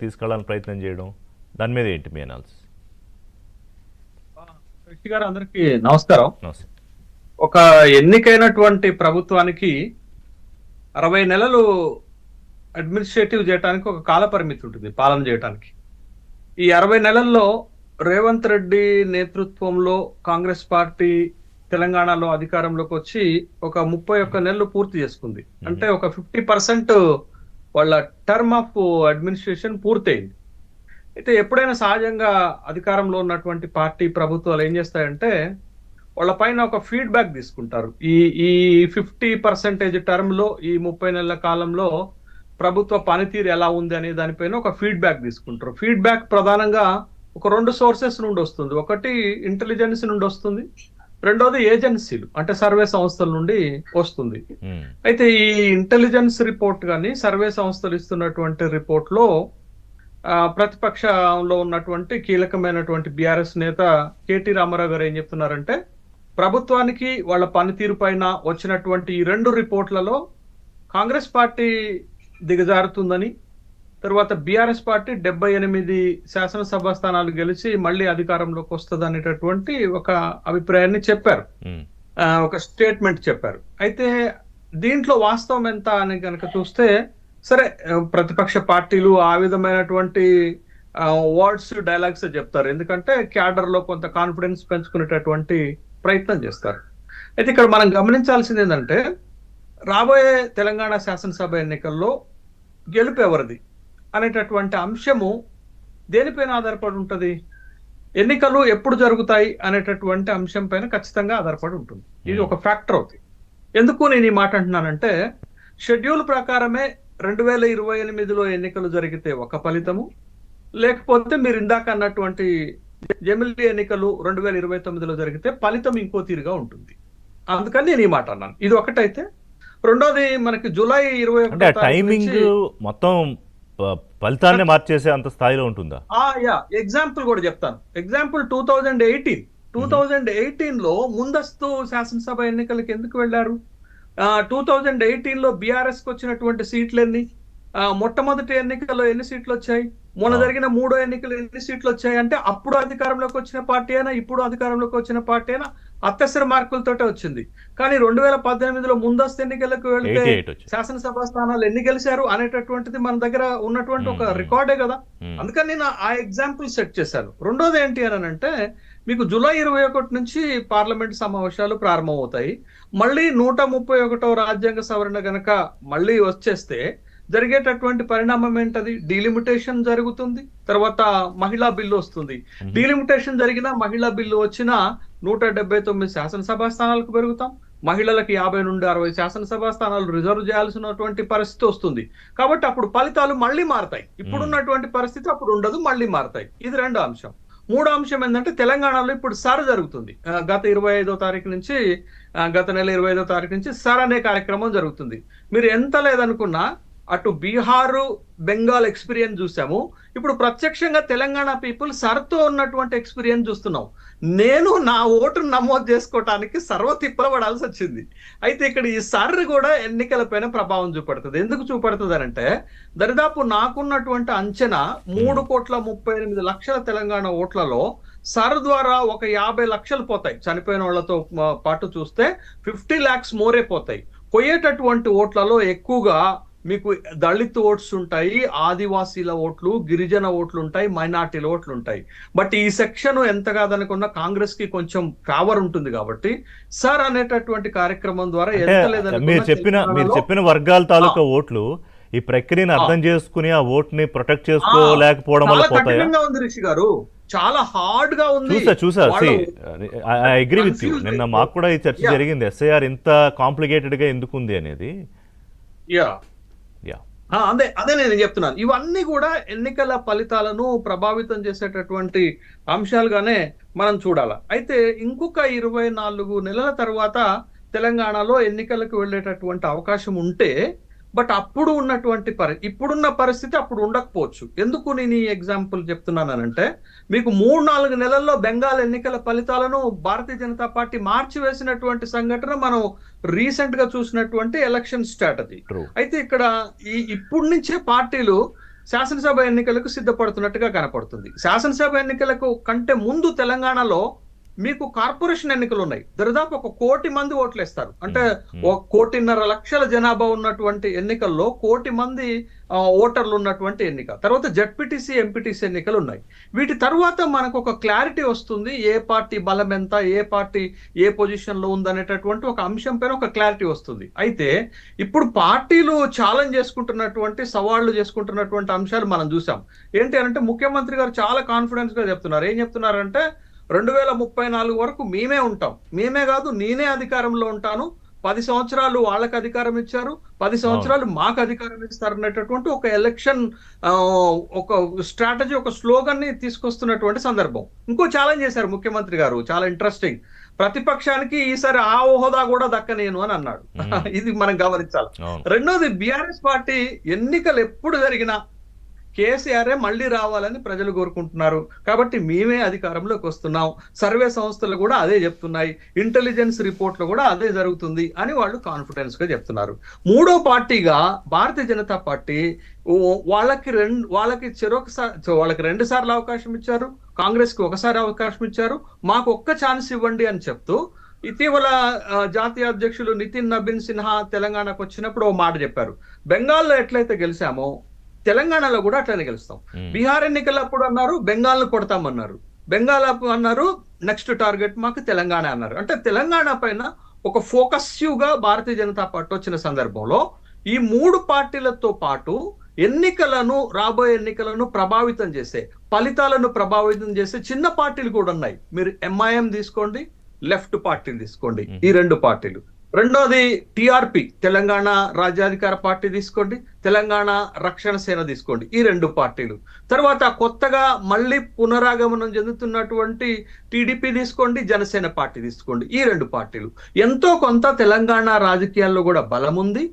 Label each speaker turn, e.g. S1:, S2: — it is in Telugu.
S1: తీసుకెళ్ళాలని ప్రయత్నం చేయడం, దాని మీద ఏంటి మీ అనాలిసిస్?
S2: రిషి గారు, అందరికీ నమస్కారం.
S1: నమస్తే.
S2: ఒక ఎన్నికైనటువంటి ప్రభుత్వానికి 60 నెలలు అడ్మినిస్ట్రేటివ్ చేయడానికి ఒక కాల పరిమితి ఉంటుంది, పాలన చేయడానికి. ఈ 60 నెలల్లో రేవంత్ రెడ్డి నేతృత్వంలో కాంగ్రెస్ పార్టీ తెలంగాణలో అధికారంలోకి వచ్చి ఒక 31 నెలలు పూర్తి చేసుకుంది. అంటే ఒక 50% వాళ్ళ టర్మ్ ఆఫ్ అడ్మినిస్ట్రేషన్ పూర్తయింది. అయితే ఎప్పుడైనా సహజంగా అధికారంలో ఉన్నటువంటి పార్టీ ప్రభుత్వాలు ఏం చేస్తాయంటే వాళ్ళ పైన ఒక ఫీడ్బ్యాక్ తీసుకుంటారు. ఈ ఈ 50% టర్మ్ లో, ఈ 30 నెలల కాలంలో ప్రభుత్వ పనితీరు ఎలా ఉంది అనే దానిపైన ఒక ఫీడ్బ్యాక్ తీసుకుంటారు. ఫీడ్బ్యాక్ ప్రధానంగా ఒక 2 సోర్సెస్ నుండి వస్తుంది. ఒకటి ఇంటెలిజెన్స్ నుండి వస్తుంది, రెండోది ఏజెన్సీలు అంటే సర్వే సంస్థల నుండి వస్తుంది. అయితే ఈ ఇంటెలిజెన్స్ రిపోర్ట్ కానీ సర్వే సంస్థలు ఇస్తున్నటువంటి రిపోర్ట్ లో ప్రతిపక్షంలో ఉన్నటువంటి కీలకమైనటువంటి బీఆర్ఎస్ నేత కేటీ రామారావు గారు ఏం చెప్తున్నారంటే, ప్రభుత్వానికి వాళ్ళ పనితీరు పైన వచ్చినటువంటి ఈ 2 రిపోర్ట్లలో కాంగ్రెస్ పార్టీ దిగజారుతుందని, తర్వాత బీఆర్ఎస్ పార్టీ 78 శాసనసభ స్థానాలు గెలిచి మళ్ళీ అధికారంలోకి వస్తుంది అనేటటువంటి ఒక అభిప్రాయాన్ని చెప్పారు, ఒక స్టేట్మెంట్ చెప్పారు. అయితే దీంట్లో వాస్తవం ఎంత అని కనుక చూస్తే, సరే ప్రతిపక్ష పార్టీలు ఆ విధమైనటువంటి వర్డ్స్ డైలాగ్స్ చెప్తారు, ఎందుకంటే క్యాడర్ లో కొంత కాన్ఫిడెన్స్ పెంచుకునేటటువంటి ప్రయత్నం చేస్తారు. అయితే ఇక్కడ మనం గమనించాల్సింది ఏంటంటే, రాబోయే తెలంగాణ శాసనసభ ఎన్నికల్లో గెలుపు ఎవరిది అనేటటువంటి అంశము దేనిపైన ఆధారపడి ఉంటుంది? ఎన్నికలు ఎప్పుడు జరుగుతాయి అనేటటువంటి అంశం పైన ఖచ్చితంగా ఆధారపడి ఉంటుంది. ఇది ఒక ఫ్యాక్టర్ అవుతుంది. ఎందుకు నేను ఈ మాట అంటున్నానంటే, షెడ్యూల్ ప్రకారమే 2028లో ఎన్నికలు జరిగితే ఒక ఫలితము, లేకపోతే మీరు ఇందాక అన్నటువంటి ఎమ్మెల్యే ఎన్నికలు 2029లో జరిగితే ఫలితం ఇంకో తీరుగా ఉంటుంది. అందుకని నేను ఈ మాట అన్నాను. ఇది ఒకటైతే, రెండోది మనకి జూలై 21
S1: టైమింగ్ మొత్తం ఫలితాన్ని మార్చేసే అంత స్థాయిలో ఉంటుందా?
S2: ఎగ్జాంపుల్ కూడా చెప్తాను. ఎగ్జాంపుల్ 2018లో ముందస్తు శాసనసభ ఎన్నికలకు ఎందుకు వెళ్లారు? 2018లో బీఆర్ఎస్ కు వచ్చినటువంటి సీట్లు ఎన్ని? మొట్టమొదటి ఎన్నికల్లో ఎన్ని సీట్లు వచ్చాయి? మొన్న జరిగిన 3వ ఎన్నికలు ఎన్ని సీట్లు వచ్చాయి? అంటే అప్పుడు అధికారంలోకి వచ్చిన పార్టీ అయినా ఇప్పుడు అధికారంలోకి వచ్చిన పార్టీ అయినా అత్యవసర మార్కులతోటే వచ్చింది. కానీ 2018లో ముందస్తు ఎన్నికలకు వెళ్తే శాసనసభ స్థానాలు ఎన్ని గెలిచారు అనేటటువంటిది మన దగ్గర ఉన్నటువంటి ఒక రికార్డే కదా. అందుకని నేను ఆ ఎగ్జాంపుల్ సెట్ చేశాను. రెండోది ఏంటి అని అంటే, మీకు జూలై 21 నుంచి పార్లమెంట్ సమావేశాలు ప్రారంభమవుతాయి. మళ్ళీ 131వ రాజ్యాంగ సవరణ గనక మళ్ళీ వచ్చేస్తే జరిగేటటువంటి పరిణామం ఏంటది? డీలిమిటేషన్ జరుగుతుంది, తర్వాత మహిళా బిల్లు వస్తుంది. డీలిమిటేషన్ జరిగిన, మహిళా బిల్లు వచ్చిన 179 శాసనసభ స్థానాలకు పెరుగుతాం. మహిళలకు 50 నుండి 60 శాసనసభ స్థానాలు రిజర్వ్ చేయాల్సినటువంటి పరిస్థితి వస్తుంది. కాబట్టి అప్పుడు ఫలితాలు మళ్ళీ మారతాయి. ఇప్పుడున్నటువంటి పరిస్థితి అప్పుడు ఉండదు, మళ్ళీ మారతాయి. ఇది రెండో అంశం. మూడో అంశం ఏంటంటే, తెలంగాణలో ఇప్పుడు సర్ జరుగుతుంది. గత నెల 25వ తారీఖు నుంచి సర్ అనే కార్యక్రమం జరుగుతుంది. మీరు ఎంత లేదనుకున్నా అటు బీహారు, బెంగాల్ ఎక్స్పీరియన్స్ చూసాము, ఇప్పుడు ప్రత్యక్షంగా తెలంగాణ పీపుల్ సర్తో ఉన్నటువంటి ఎక్స్పీరియన్స్ చూస్తున్నాం. నేను నా ఓటును నమోదు చేసుకోవటానికి సర్వ తిప్పలపడాల్సి వచ్చింది. అయితే ఇక్కడ ఈ సర్ కూడా ఎన్నికల పైన ప్రభావం చూపడుతుంది. ఎందుకు చూపడుతుంది అంటే, దరిదాపు నాకున్నటువంటి అంచనా 3,38,00,000 తెలంగాణ ఓట్లలో సర్ ద్వారా ఒక 50 లక్షలు పోతాయి. చనిపోయిన వాళ్ళతో పాటు చూస్తే 50 lakhs మోరే పోతాయి. పోయేటటువంటి ఓట్లలో ఎక్కువగా మీకు దళిత్ ఓట్స్ ఉంటాయి, ఆదివాసీల ఓట్లు, గిరిజన ఓట్లు ఉంటాయి, మైనార్టీల ఓట్లు ఉంటాయి. బట్ ఈ సెక్షన్ ఎంత కాదనుకున్నా కాంగ్రెస్ కి కొంచెం ఫేవర్ ఉంటుంది. కాబట్టి సార్ అనేటటువంటి కార్యక్రమం ద్వారా ఎంత లేదనుకున్నా
S1: మీరు చెప్పిన వర్గాల తాలూకా ఓట్లు ఈ ప్రక్రియను అర్థం చేసుకుని ఆ ఓట్ని ప్రొటెక్ట్ చేసుకోలేకపోవడం వల్ల పోతాయా?
S2: ఉంది రిషి గారు, చాలా హార్డ్ గా ఉంది.
S1: చూసా ఐ అగ్రీ విత్ యూ. నిన్న మాకు కూడా ఈ చర్చ జరిగింది, ఎస్ఐఆర్ ఇంత కాంప్లికేటెడ్ గా ఎందుకు ఉంది అనేది.
S2: అదే నేను చెప్తున్నాను. ఇవన్నీ కూడా ఎన్నికల ఫలితాలను ప్రభావితం చేసేటటువంటి అంశాలుగానే మనం చూడాలి. అయితే ఇంకొక 24 నెలల తర్వాత తెలంగాణలో ఎన్నికలకు వెళ్ళేటటువంటి అవకాశం ఉంటే, బట్ అప్పుడు ఉన్నటువంటి ఇప్పుడున్న పరిస్థితి అప్పుడు ఉండకపోవచ్చు. ఎందుకు నేను ఈ ఎగ్జాంపుల్ చెప్తున్నానంటే, మీకు 3-4 నెలల్లో బెంగాల్ ఎన్నికల ఫలితాలను భారతీయ జనతా పార్టీ మార్చివేసినటువంటి సంఘటన మనం రీసెంట్ గా చూసినటువంటి ఎలక్షన్ స్ట్రాటజీ. అయితే ఇక్కడ ఇప్పుడు నుంచే పార్టీలు శాసనసభ ఎన్నికలకు సిద్ధపడుతున్నట్టుగా కనపడుతుంది. శాసనసభ ఎన్నికలకు కంటే ముందు తెలంగాణలో మీకు కార్పొరేషన్ ఎన్నికలు ఉన్నాయి. దాదాపు 1 కోటి మంది ఓట్లేస్తారు. అంటే 1.5 కోటి జనాభా ఉన్నటువంటి ఎన్నికల్లో 1 కోటి మంది ఓటర్లు ఉన్నటువంటి ఎన్నిక. తర్వాత జడ్పీటీసీ, ఎంపీటీసీ ఎన్నికలు ఉన్నాయి. వీటి తర్వాత మనకు ఒక క్లారిటీ వస్తుంది. ఏ పార్టీ బలం ఎంత, ఏ పార్టీ ఏ పొజిషన్ లో ఉందనేటటువంటి ఒక అంశం పైన ఒక క్లారిటీ వస్తుంది. అయితే ఇప్పుడు పార్టీలు ఛాలెంజ్ చేసుకుంటున్నటువంటి, సవాళ్లు చేసుకుంటున్నటువంటి అంశాలు మనం చూసాం. ఏంటి అంటే ముఖ్యమంత్రి గారు చాలా కాన్ఫిడెన్స్ గా చెప్తున్నారు. ఏం చెప్తున్నారంటే 2034 వరకు మేమే ఉంటాం, మేమే కాదు నేనే అధికారంలో ఉంటాను, 10 సంవత్సరాలు వాళ్ళకి అధికారం ఇచ్చారు, 10 సంవత్సరాలు మాకు అధికారం ఇస్తారు అనేటటువంటి ఒక ఎలక్షన్ ఒక స్ట్రాటజీ, ఒక స్లోగన్ ని తీసుకొస్తున్నటువంటి సందర్భం. ఇంకో ఛాలెంజ్ చేశారు ముఖ్యమంత్రి గారు, చాలా ఇంట్రెస్టింగ్. ప్రతిపక్షానికి ఈసారి ఆ హోదా కూడా దక్కనేను అని అన్నాడు. ఇది మనం గమనించాలి. రెండోది, బీఆర్ఎస్ పార్టీ ఎన్నికలు ఎప్పుడు జరిగినా కేసీఆర్ మళ్ళీ రావాలని ప్రజలు కోరుకుంటున్నారు. కాబట్టి మేమే అధికారంలోకి వస్తున్నాం, సర్వే సంస్థలు కూడా అదే చెప్తున్నాయి, ఇంటెలిజెన్స్ రిపోర్ట్లు కూడా అదే జరుగుతుంది అని వాళ్ళు కాన్ఫిడెన్స్ గా చెప్తున్నారు. మూడో పార్టీగా భారతీయ జనతా పార్టీ వాళ్ళకి 2 సార్లు అవకాశం ఇచ్చారు, కాంగ్రెస్ కి 1 సారి అవకాశం ఇచ్చారు, మాకు 1 ఛాన్స్ ఇవ్వండి అని చెప్తూ ఇటీవల జాతీయ అధ్యక్షులు నితిన్ నబీన్ సిన్హా తెలంగాణకు వచ్చినప్పుడు ఓ మాట చెప్పారు. బెంగాల్లో ఎట్లయితే గెలిచామో తెలంగాణలో కూడా అట్లనే గెలుస్తాం. బీహార్ ఎన్నికలప్పుడు అన్నారు బెంగాల్ ను కొడతామన్నారు, బెంగాల్ అన్నారు నెక్స్ట్ టార్గెట్ మాకు తెలంగాణ అన్నారు. అంటే తెలంగాణ పైన ఒక ఫోకస్గా భారతీయ జనతా పార్టీ వచ్చిన సందర్భంలో ఈ 3 పార్టీలతో పాటు రాబోయే ఎన్నికలను ప్రభావితం చేసే, ఫలితాలను ప్రభావితం చేసే చిన్న పార్టీలు కూడా ఉన్నాయి. మీరు ఎంఐఎం తీసుకోండి, లెఫ్ట్ పార్టీలు తీసుకోండి, ఈ 2 పార్టీలు. రెండోది టిఆర్పి, తెలంగాణ రాజ్యాధికార పార్టీ తీసుకోండి, తెలంగాణ రక్షణ సేన తీసుకోండి, ఈ 2 పార్టీలు. తర్వాత కొత్తగా మళ్ళీ పునరాగమనం చెందుతున్నటువంటి టీడీపీ తీసుకోండి, జనసేన పార్టీ తీసుకోండి, ఈ 2 పార్టీలు. ఎంతో కొంత తెలంగాణ రాజకీయాల్లో కూడా బలం ఉంది.